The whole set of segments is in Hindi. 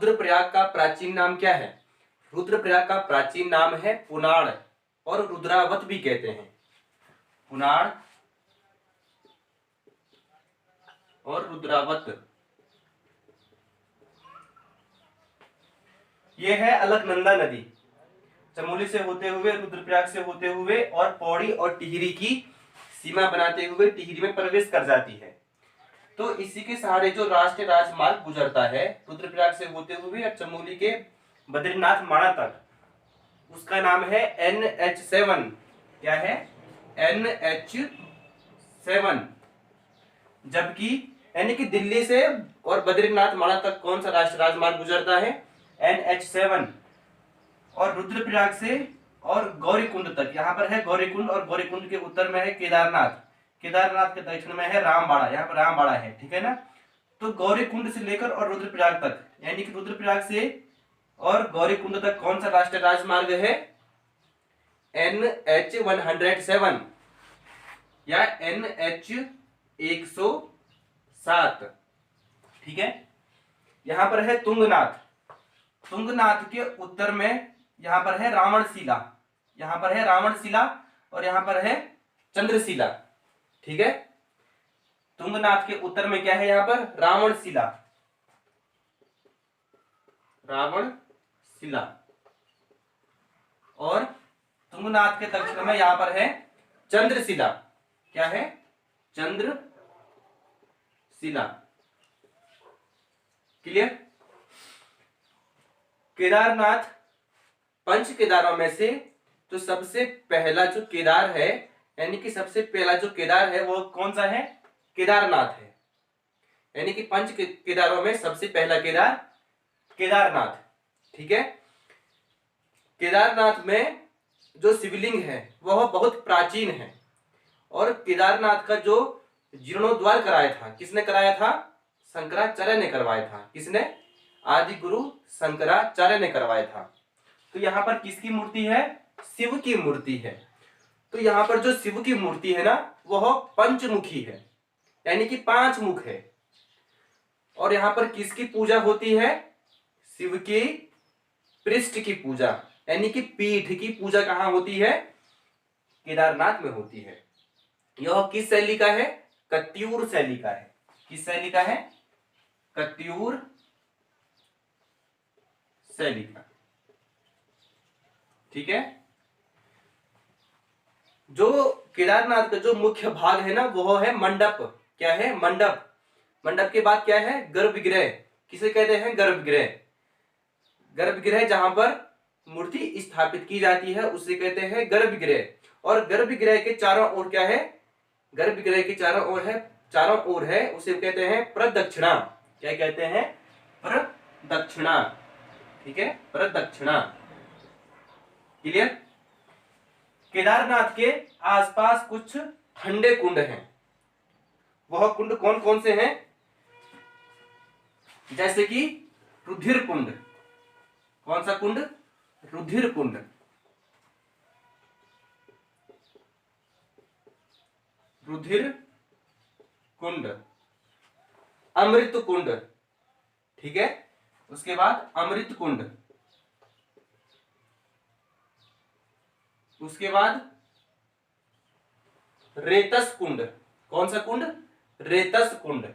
रुद्रप्रयाग का प्राचीन नाम क्या है? रुद्रप्रयाग का प्राचीन नाम है पुनाड़ और रुद्रावत भी कहते हैं। पुनाड़ और रुद्रावत। यह है अलकनंदा नदी, चमोली से होते हुए, रुद्रप्रयाग से होते हुए और पौड़ी और टिहरी की सीमा बनाते हुए टिहरी में प्रवेश कर जाती है। तो इसी के सहारे जो राष्ट्रीय राजमार्ग गुजरता है रुद्रप्रयाग से होते हुए और चमोली के बद्रीनाथ माणा तक, उसका नाम है NH7। क्या है? NH7। जबकि यानी कि दिल्ली से और बद्रीनाथ माणा तक कौन सा राष्ट्रीय राजमार्ग गुजरता है? NH7। और रुद्रप्रयाग से और गौरीकुंड तक, यहाँ पर है गौरीकुंड और गौरीकुंड के उत्तर में है केदारनाथ, केदारनाथ के दक्षिण में है रामबाड़ा, यहाँ पर रामबाड़ा है, ठीक है ना। तो गौरीकुंड से लेकर और रुद्रप्रयाग तक, यानी कि रुद्रप्रयाग से और गौरीकुंड तक कौन सा राष्ट्रीय राजमार्ग है? NH107 या NH107, ठीक है। यहां पर है तुंगनाथ, तुंगनाथ के उत्तर में यहां पर है रावणशिला, यहां पर है रावणशिला और यहां पर है चंद्रशिला, ठीक है। तुंगनाथ के उत्तर में क्या है? यहां पर रावणशिला, रावणशिला। और तुंगनाथ के दक्षिण में यहां पर है चंद्रशिला। क्या है? चंद्रशिला। क्लियर? केदारनाथ पंच केदारों में से जो सबसे पहला जो केदार है, यानी कि सबसे पहला जो केदार है वो कौन सा है? केदारनाथ है। यानी कि पंच केदारों में सबसे पहला केदार केदारनाथ, ठीक है। केदारनाथ में जो शिवलिंग है वह बहुत प्राचीन है और केदारनाथ का जो जीर्णोद्वार कराया था, किसने कराया था? शंकराचार्य ने करवाया था। किसने? आदि गुरु शंकराचार्य ने करवाया था। तो यहाँ पर किसकी मूर्ति है? शिव की मूर्ति है। तो यहाँ पर जो शिव की मूर्ति है ना वह पंचमुखी है, यानी कि 5 मुख है। और यहाँ पर किसकी पूजा होती है? शिव की पृष्ठ की पूजा, यानी कि पीठ की पूजा कहाँ होती है? केदारनाथ में होती है। यह किस शैली का है? कत्यूर शैली का है। किस शैली का है? कत्यूर शैली का, ठीक है। जो केदारनाथ का जो मुख्य भाग है ना वो है मंडप। क्या है? मंडप। मंडप के बाद क्या है? गर्भगृह। किसे कहते हैं? गर्भगृह। गर्भगृह जहां पर मूर्ति स्थापित की जाती है उसे कहते हैं गर्भगृह। और गर्भगृह के चारों ओर क्या है? गर्भगृह के चारों ओर है उसे कहते हैं प्रदक्षिणा। क्या कहते हैं? प्रदक्षिणा, ठीक है, प्रदक्षिणा। क्लियर? केदारनाथ के आसपास कुछ ठंडे कुंड हैं। वह कुंड कौन कौन से हैं? जैसे कि रुधिर कुंड। कौन सा कुंड? रुधिर कुंड। रुधिर कुंड। अमृत कुंड, ठीक है। उसके बाद अमृत कुंड, उसके बाद रेतस कुंड। कौन सा कुंड? रेतस कुंड।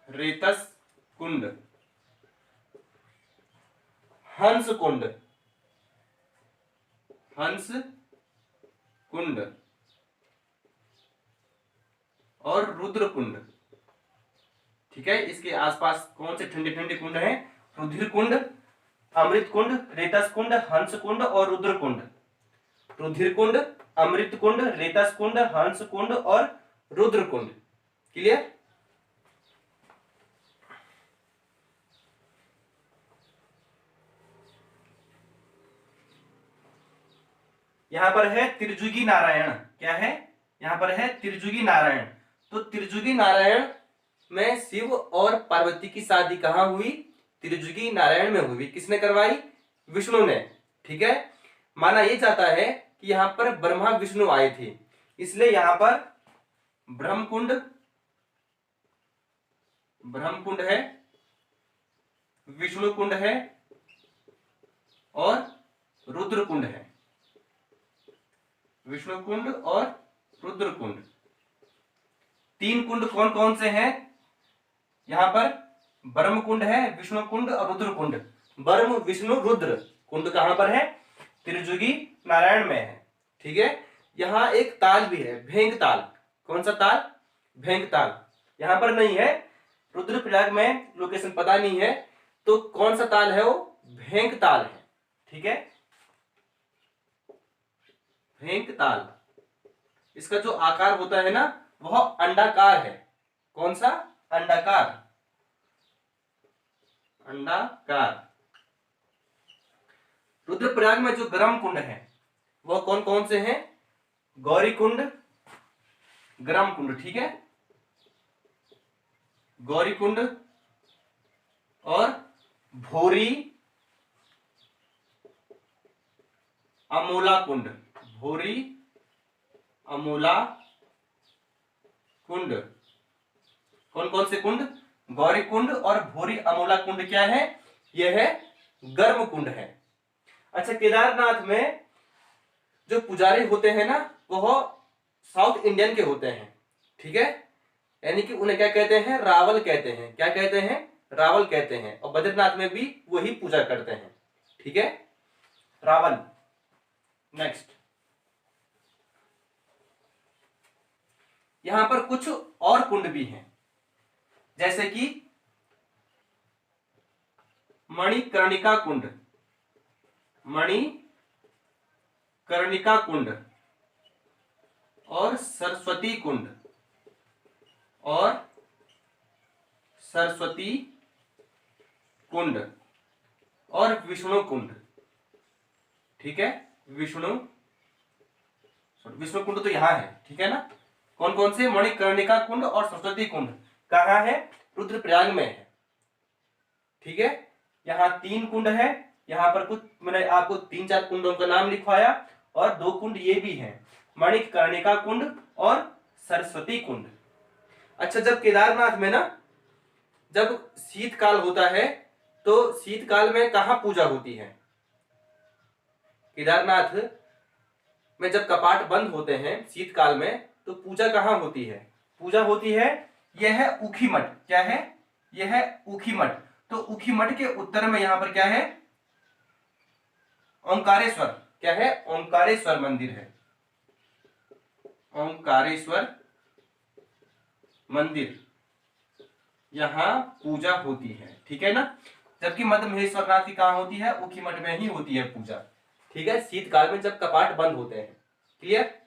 रेतस कुंड। हंस कुंड। हंस कुंड और रुद्र कुंड, ठीक है। इसके आसपास कौन से ठंडे ठंडे कुंड हैं? रुधिर कुंड, अमृत कुंड, रेतस कुंड, हंस कुंड और रुद्र कुंड। रुधिर कुंड, अमृत कुंड, रेतस कुंड, हंस कुंड और रुद्र कुंड। क्लियर? यहां पर है त्रिजुगी नारायण। क्या है? यहां पर है त्रिजुगी नारायण। तो त्रिजुगी नारायण में शिव और पार्वती की शादी कहां हुई? त्रिजुगी नारायण में हुई। किसने करवाई? विष्णु ने, ठीक है। माना यह जाता है कि यहां पर ब्रह्मा विष्णु आए थे, इसलिए यहां पर ब्रह्मकुंड है विष्णु कुंड है और रुद्र कुंड है। विष्णु कुंड और रुद्र कुंड, तीन कुंड कौन कौन से हैं यहां पर? ब्रह्म कुंड है, विष्णु कुंड और रुद्र कुंड। ब्रह्म विष्णु रुद्र कुंड कहां पर है? त्रिजुगी नारायण में है। ठीक है, यहाँ एक ताल भी है, भेंग ताल। कौन सा ताल? भेंग ताल। यहां पर नहीं है, रुद्रप्रयाग में लोकेशन पता नहीं है, तो कौन सा ताल है वो? भेंग ताल है। ठीक है, भेंग ताल। इसका जो आकार होता है ना वह अंडाकार है। कौन सा? अंडाकार। अंडाकार। रुद्रप्रयाग में जो गर्म कुंड है वह कौन कौन से हैं? गौरी कुंड, गर्म कुंड। ठीक है, गौरी कुंड और भोरी अमोला कुंड। भोरी अमोला कुंड। कौन कौन से कुंड? गौरी कुंड और भोरी अमोला कुंड क्या है? यह है गर्म कुंड है। अच्छा, केदारनाथ में जो पुजारी होते हैं ना वह साउथ इंडियन के होते हैं। ठीक है, यानी कि उन्हें क्या कहते हैं? रावल कहते हैं। क्या कहते हैं? रावल कहते हैं। और बद्रीनाथ में भी वही पूजा करते हैं। ठीक है, रावल। नेक्स्ट, यहां पर कुछ और कुंड भी हैं, जैसे कि मणिकर्णिका कुंड, मणिकर्णिका कुंड और सरस्वती कुंड और सरस्वती कुंड और विष्णु कुंड। ठीक है, विष्णु कुंड तो यहां है। ठीक है ना, कौन कौन से? मणिकर्णिका कुंड और सरस्वती कुंड कहां है? रुद्रप्रयाग में है। ठीक है, यहाँ तीन कुंड है। यहाँ पर कुछ मैंने आपको 3-4 कुंडों का नाम लिखवाया और 2 कुंड ये भी हैं, मणिकर्णिका कुंड और सरस्वती कुंड। अच्छा, जब केदारनाथ में ना जब शीतकाल होता है तो शीतकाल में कहाँ पूजा होती है? केदारनाथ में जब कपाट बंद होते हैं शीतकाल में तो पूजा कहाँ होती है? पूजा होती है, यह है ऊखीमठ। क्या है? यह है ऊखीमठ। तो ऊखीमठ के उत्तर में यहां पर क्या है? ओंकारेश्वर। क्या है? ओंकारेश्वर मंदिर है। ओंकारेश्वर मंदिर, यहां पूजा होती है। ठीक है ना, जबकि मध्य महेश्वरनाथ की कहां होती है? ऊखीमठ में ही होती है पूजा। ठीक है, शीतकाल में जब कपाट बंद होते हैं। क्लियर?